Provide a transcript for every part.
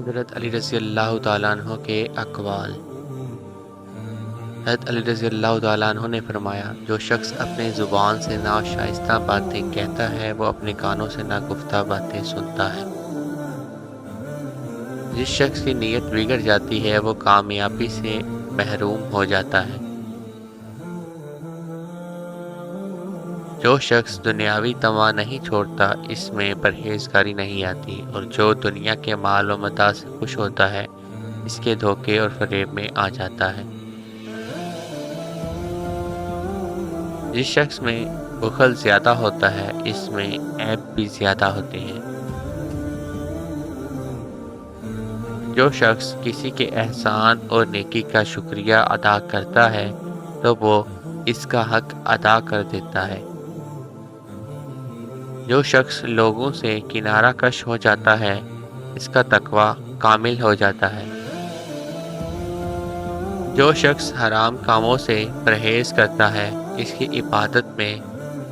حضرت علی رضی اللہ تعالیٰ عنہ کے اقوال۔ حضرت علی رضی اللہ تعالیٰ عنہ نے فرمایا، جو شخص اپنے زبان سے ناشائستہ باتیں کہتا ہے وہ اپنے کانوں سے ناگفتہ باتیں سنتا ہے۔ جس شخص کی نیت بگڑ جاتی ہے وہ کامیابی سے محروم ہو جاتا ہے۔ جو شخص دنیاوی طمع نہیں چھوڑتا اس میں پرہیزگاری نہیں آتی، اور جو دنیا کے مال و متاع سے خوش ہوتا ہے اس کے دھوکے اور فریب میں آ جاتا ہے۔ جس شخص میں بخل زیادہ ہوتا ہے اس میں عیب بھی زیادہ ہوتے ہیں۔ جو شخص کسی کے احسان اور نیکی کا شکریہ ادا کرتا ہے تو وہ اس کا حق ادا کر دیتا ہے۔ جو شخص لوگوں سے کنارہ کش ہو جاتا ہے اس کا تقویٰ کامل ہو جاتا ہے۔ جو شخص حرام کاموں سے پرہیز کرتا ہے اس کی عبادت میں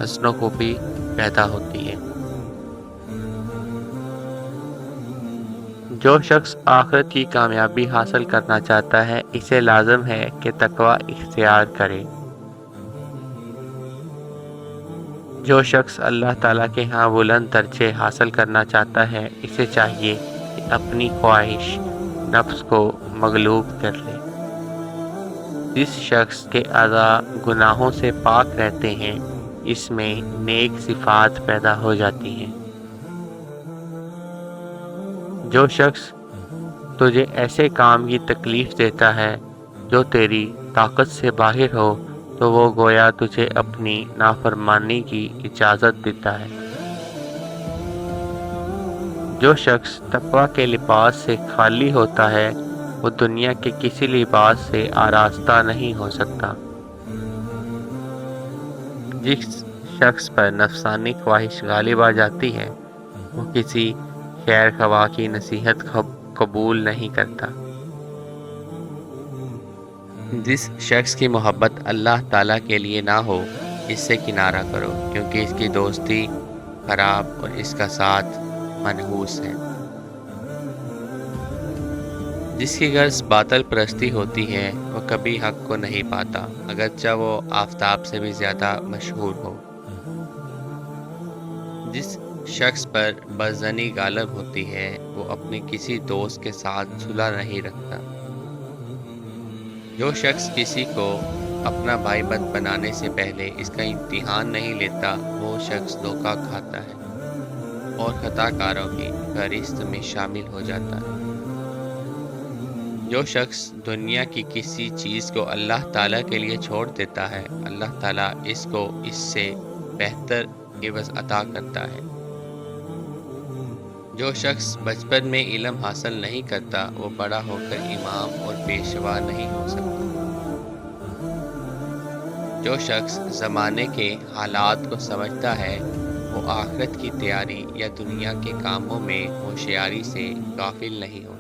حسن و خوبی پیدا ہوتی ہے۔ جو شخص آخرت کی کامیابی حاصل کرنا چاہتا ہے اسے لازم ہے کہ تقویٰ اختیار کرے۔ جو شخص اللہ تعالیٰ کے ہاں بلند درجے حاصل کرنا چاہتا ہے اسے چاہیے کہ اپنی خواہش نفس کو مغلوب کر لے۔ جس شخص کے اعضاء گناہوں سے پاک رہتے ہیں اس میں نیک صفات پیدا ہو جاتی ہیں۔ جو شخص تجھے ایسے کام کی تکلیف دیتا ہے جو تیری طاقت سے باہر ہو تو وہ گویا تجھے اپنی نافرمانی کی اجازت دیتا ہے۔ جو شخص تقویٰ کے لباس سے خالی ہوتا ہے وہ دنیا کے کسی لباس سے آراستہ نہیں ہو سکتا۔ جس شخص پر نفسانی خواہش غالب آ جاتی ہے وہ کسی خیر خواہ کی نصیحت قبول نہیں کرتا۔ جس شخص کی محبت اللہ تعالیٰ کے لیے نہ ہو اس سے کنارہ کرو، کیونکہ اس کی دوستی خراب اور اس کا ساتھ منحوس ہے۔ جس کی غرض باطل پرستی ہوتی ہے وہ کبھی حق کو نہیں پاتا، اگرچہ وہ آفتاب سے بھی زیادہ مشہور ہو۔ جس شخص پر بدظنی غالب ہوتی ہے وہ اپنے کسی دوست کے ساتھ صلح نہیں رکھتا۔ جو شخص کسی کو اپنا بھائی بند بنانے سے پہلے اس کا امتحان نہیں لیتا وہ شخص دھوکہ کھاتا ہے اور خطا کاروں کی فہرست میں شامل ہو جاتا ہے۔ جو شخص دنیا کی کسی چیز کو اللہ تعالیٰ کے لیے چھوڑ دیتا ہے اللہ تعالیٰ اس کو اس سے بہتر عوض عطا کرتا ہے۔ جو شخص بچپن میں علم حاصل نہیں کرتا وہ بڑا ہو کر امام اور پیشوا نہیں ہو سکتا۔ جو شخص زمانے کے حالات کو سمجھتا ہے وہ آخرت کی تیاری یا دنیا کے کاموں میں ہوشیاری سے غافل نہیں ہوتا۔